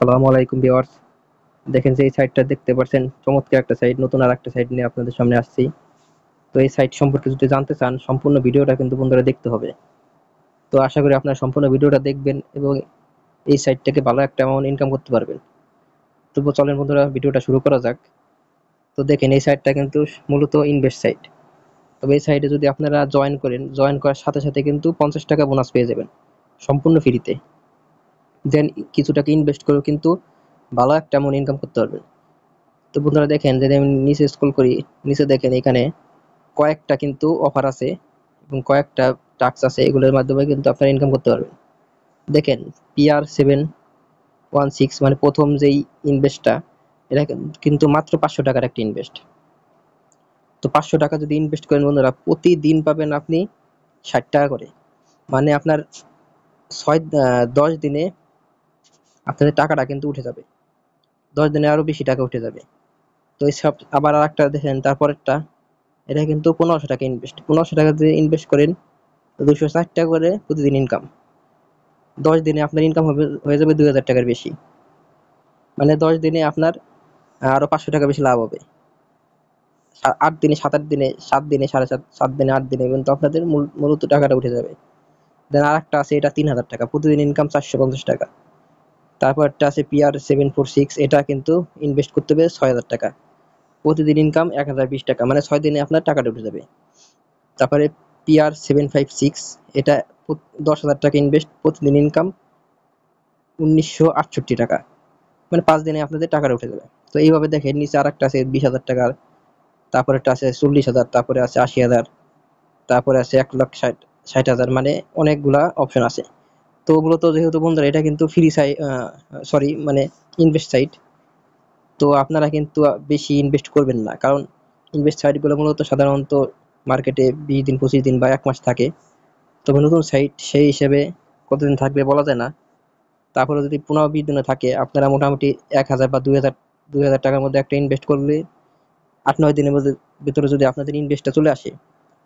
আসসালামু আলাইকুম ভিউয়ার্স। দেখেন যে এই সাইটটা দেখতে পাচ্ছেন, চমৎকার একটা সাইট, নতুন আরেকটা সাইট নিয়ে আপনাদের সামনে আসছি। তো এই সাইট সম্পর্কে যদি জানতে চান, সম্পূর্ণ ভিডিওটা কিন্তু বন্ধুরা দেখতে হবে। তো আশা করি আপনারা সম্পূর্ণ ভিডিওটা দেখবেন এবং এই সাইট থেকে ভালো একটা অ্যামাউন্ট ইনকাম করতে পারবেন। তো চলেন বন্ধুরা, ভিডিওটা শুরু করা যাক। তো দেখেন এই সাইটটা কিন্তু মূলত ইনভেস্ট সাইট। তবে এই সাইটে যদি আপনারা জয়েন করেন, জয়েন করার সাথে সাথে কিন্তু 50 টাকা বোনাস পেয়ে যাবেন সম্পূর্ণ ফ্রিতে। দেন কিছু টাকা ইনভেস্ট করেও কিন্তু ভালো একটা অ্যামাউন্ট ইনকাম করতে পারবেন। তো বন্ধুরা দেখেন, যদি আমি নিচে স্ক্রল করি, নিচে দেখেন এখানে কয়েকটা কিন্তু অফার আছে এবং কয়েকটা টাস্ক আছে, এগুলোর মাধ্যমে কিন্তু আপনারা ইনকাম করতে পারবেন। দেখেন PR716 মানে প্রথম যেই ইনভেস্টটা, এটা কিন্তু মাত্র 500 টাকার একটা ইনভেস্ট। তো 500 টাকা যদি ইনভেস্ট করেন বন্ধুরা, প্রতিদিন পাবেন আপনি 60 টাকা করে। মানে আপনার 10 দিনে আপনাদের টাকাটা কিন্তু উঠে যাবে, 10 দিনে আরো বেশি টাকা উঠে যাবে। তো এইসব আবার আর একটা দেখেন, তারপরেরটা, এটা কিন্তু 1500 টাকা ইনভেস্ট। 1500 টাকা দিয়ে ইনভেস্ট করেন, 260 টাকা করে প্রতিদিন ইনকাম। 10 দিনে আপনার ইনকাম হবে, হয়ে যাবে 2000 টাকার বেশি। মানে 10 দিনে আপনার আরো 500 টাকা বেশি লাভ হবে। 8 দিনে, 7 8 দিনে, 7 দিনে, 7.5, 7 দিনে, 8 দিনে কিন্তু আপনাদের মূলত টাকাটা উঠে যাবে। দেন আর একটা আছে, এটা 3000 টাকা প্রতিদিন ইনকাম, 450 টাকা। তারপর একটা আছে PR746, এটা কিন্তু ইনভেস্ট করতে হবে 6000 টাকা, প্রতিদিন ইনকাম 1020 টাকা, মানে 6 দিনে আপনার টাকাটা উঠে যাবে। তারপরে PR756, এটা 10,000 টাকা ইনভেস্ট, প্রতিদিন ইনকাম 1968 টাকা, মানে 5 দিনে আপনাদের টাকাটা উঠে যাবে। তো এইভাবে দেখেন, নিচে আর একটা আছে 20,000 টাকার, তারপরে একটা আছে 40,000, তারপরে আছে 80,000, তারপরে আছে 1,60,000, মানে অনেকগুলা অপশন আছে। তো ওগুলো তো যেহেতু বন্ধুরা এটা কিন্তু ফ্রি সাইট, সরি মানে ইনভেস্ট সাইট, তো আপনারা কিন্তু বেশি ইনভেস্ট করবেন না, কারণ ইনভেস্ট সাইটগুলো মূলত সাধারণত মার্কেটে 20 দিন, 25 দিন বা 1 মাস থাকে। তবে নতুন সাইট সেই হিসেবে কতদিন থাকবে বলা যায় না। তারপরে যদি 15-20 দিনে থাকে, আপনারা মোটামুটি 1,000 বা 2,000 টাকার মধ্যে একটা ইনভেস্ট করলে 8-9 দিনের মধ্যে ভিতরে যদি আপনাদের ইনভেস্টটা চলে আসে,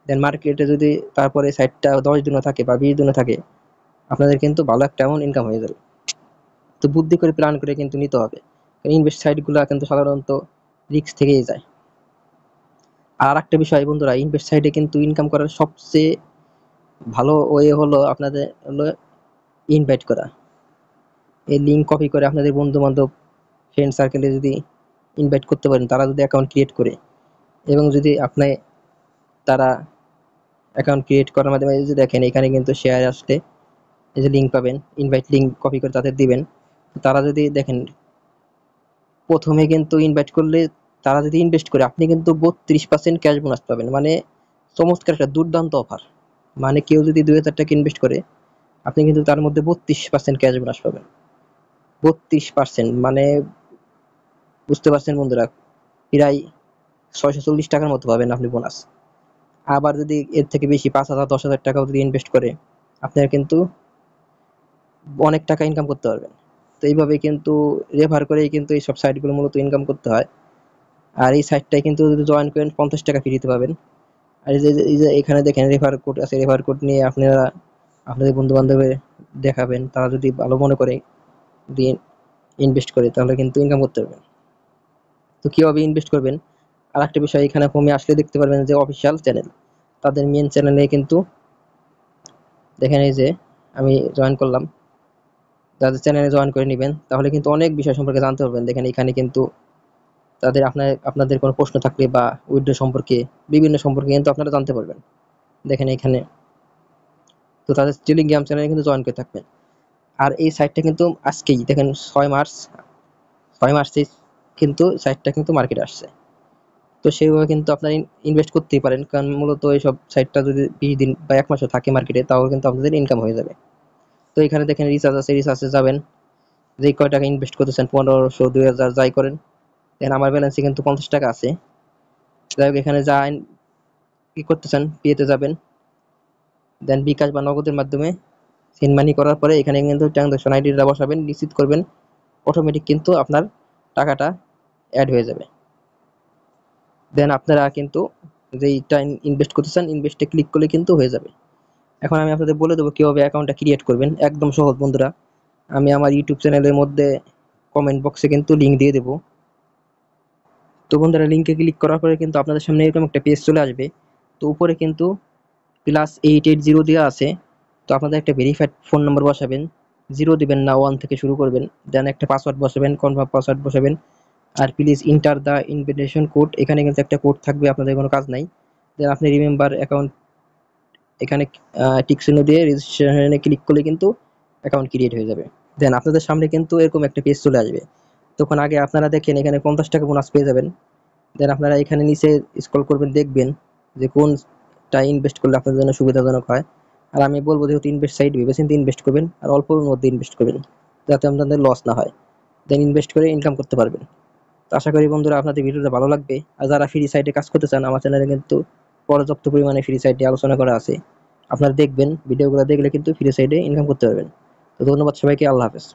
দেন মার্কেটে যদি তারপরে সাইটটা 10 দিনও থাকে বা 20 দিনও থাকে, আপনাদের কিন্তু ভালো একটা এমন ইনকাম হয়ে যাবে। তো বুদ্ধি করে প্ল্যান করে কিন্তু নিতে হবে, কারণ ইনভেস্ট সাইটগুলো কিন্তু সাধারণত রিস্ক থেকেই যায়। আর একটা বিষয় বন্ধুরা, ইনভেস্ট সাইটে কিন্তু ইনকাম করার সবচেয়ে ভালো ওয়ে হলো আপনাদের হলো ইনভাইট করা। এই লিঙ্ক কপি করে আপনাদের বন্ধু বান্ধব, ফ্রেন্ড সার্কেলে যদি ইনভাইট করতে পারেন, তারা যদি অ্যাকাউন্ট ক্রিয়েট করে, এবং যদি আপনি তারা অ্যাকাউন্ট ক্রিয়েট করার মাধ্যমে এই যে দেখেন এখানে কিন্তু শেয়ার আসলে এই যে লিঙ্ক পাবেন, ইনভাইট লিঙ্ক কপি করে তাদের দিবেন। তারা যদি দেখেন প্রথমে কিন্তু ইনভাইট করলে, তারা যদি ইনভেস্ট করে, আপনি কিন্তু 32% ক্যাশ বোনাস পাবেন। মানে চমৎকার একটা দুর্দান্ত অফার। মানে কেউ যদি 2,000 টাকা ইনভেস্ট করে, আপনি কিন্তু তার মধ্যে 32% ক্যাশ বোনাস পাবেন। 32% মানে বুঝতে পারছেন বন্ধুরা, প্রায় 640 টাকার মতো পাবেন আপনি বোনাস। আবার যদি এর থেকে বেশি 5,000 10,000 টাকাও যদি ইনভেস্ট করে, আপনারা কিন্তু অনেক টাকা ইনকাম করতে পারবেন। তো এইভাবে কিন্তু রেফার করেই কিন্তু এইসব সাইটগুলো মূলত ইনকাম করতে হয়। আর এই সাইটটায় কিন্তু যদি জয়েন করেন 50 টাকা ফ্রিতে পাবেন। আর এই যে এখানে দেখেন রেফার কোড আছে, রেফার কোড নিয়ে আপনারা আপনাদের বন্ধু বান্ধবের দেখাবেন, তারা যদি ভালো মনে করে দিয়ে ইনভেস্ট করে, তাহলে কিন্তু ইনকাম করতে পারবেন। তো কিভাবে ইনভেস্ট করবেন, আর একটা বিষয়, এখানে হোমে আসলে দেখতে পারবেন যে অফিসিয়াল চ্যানেল, তাদের মেন চ্যানেলে কিন্তু দেখেন এই যে আমি জয়েন করলাম, তাদের চ্যানেলে জয়েন করে নেবেন, তাহলে কিন্তু অনেক বিষয় সম্পর্কে জানতে পারবেন। দেখেন এখানে কিন্তু তাদের আপনাদের কোনো প্রশ্ন থাকলে বা উইথড্র সম্পর্কে, বিভিন্ন সম্পর্কে কিন্তু আপনারা জানতে পারবেন। দেখেন এখানে, তো তাদের টেলিগ্রাম চ্যানেলে কিন্তু জয়েন করে থাকবেন। আর এই সাইটটা কিন্তু আজকেই দেখেন 6 মার্চ, 6 মার্চে কিন্তু সাইটটা কিন্তু মার্কেটে আসছে। তো সেইভাবে কিন্তু আপনারা ইনভেস্ট করতেই পারেন, কারণ মূলত এইসব সাইটটা যদি 20 দিন বা 1 মাসও থাকে মার্কেটে, তাও কিন্তু আপনাদের ইনকাম হয়ে যাবে। তো এখানে দেখেন রিচার্জ আছে, রিচার্জে যাবেন, যে কয় টাকা ইনভেস্ট করতেছেন, 1500, 2000 যাই করেন। দেখেন আমার ব্যালেন্সে কিন্তু 50 টাকা আছে। যাই হোক, এখানে যা কি করতেছেন, পেতে যাবেন, দেন বিকাশ বা নগদের মাধ্যমে সেন্ড মানি করার পরে এখানে কিন্তু ট্রানজাকশন আইডিটা বসাবেন, নিশ্চিত করবেন, অটোমেটিক কিন্তু আপনার টাকাটা অ্যাড হয়ে যাবে। দেন আপনারা কিন্তু যেইটা ইনভেস্ট করতেছেন, ইনভেস্টে ক্লিক করলে কিন্তু হয়ে যাবে। এখন আমি আপনাদের বলে দেবো কিভাবে অ্যাকাউন্টটা ক্রিয়েট করবেন, একদম সহজ বন্ধুরা। আমি আমার ইউটিউব চ্যানেলের মধ্যে কমেন্ট বক্সে কিন্তু লিঙ্ক দিয়ে দেবো। তো বন্ধুরা লিঙ্কে ক্লিক করার পরে কিন্তু আপনাদের সামনে এরকম একটা পেজ চলে আসবে। তো উপরে কিন্তু +880 দেওয়া আছে। তো আপনাদের একটা ভেরিফাইড ফোন নম্বর বসাবেন, 0 দিবেন না, 1 থেকে শুরু করবেন। দেন একটা পাসওয়ার্ড বসাবেন, কনফার্ম পাসওয়ার্ড বসাবেন। আর please enter the invitation code, এখানে কিন্তু একটা কোড থাকবে, আপনাদের কোনো কাজ নাই। দেন আপনি রিমেম্বার অ্যাকাউন্ট, এখানে টিক চিহ্ন দিয়ে রেজিস্ট্রেশনে ক্লিক করলে কিন্তু অ্যাকাউন্ট ক্রিয়েট হয়ে যাবে। দেন আপনাদের সামনে কিন্তু এরকম একটা পেজ চলে আসবে। তখন আগে আপনারা দেখেন এখানে 50 টাকা বোনাস পেয়ে যাবেন। দেন আপনারা এখানে নিচে স্ক্রল করবেন, দেখবেন যে কোনটা ইনভেস্ট করলে আপনাদের জন্য সুবিধাজনক হয়। আর আমি বলবো যেহেতু ইনভেস্ট সাইট ভেবে চিন্তে ইনভেস্ট করবেন, আর অল্পর মধ্যে ইনভেস্ট করবেন, যাতে আপনাদের লস না হয়। দেন ইনভেস্ট করে ইনকাম করতে পারবেন। তো আশা করি বন্ধুরা আপনাদের ভিডিওটা ভালো লাগবে। আর যারা ফ্রি সাইটে কাজ করতে চান, আমার চ্যানেলে কিন্তু পর্যাপ্ত পরিমাণে ফ্রি সাইটে আলোচনা করা আছে। আপনারা দেখবেন, ভিডিওগুলো দেখলে কিন্তু ফ্রি সাইটে ইনকাম করতে পারবেন। তো ধন্যবাদ সবাইকে, আল্লাহ হাফেজ।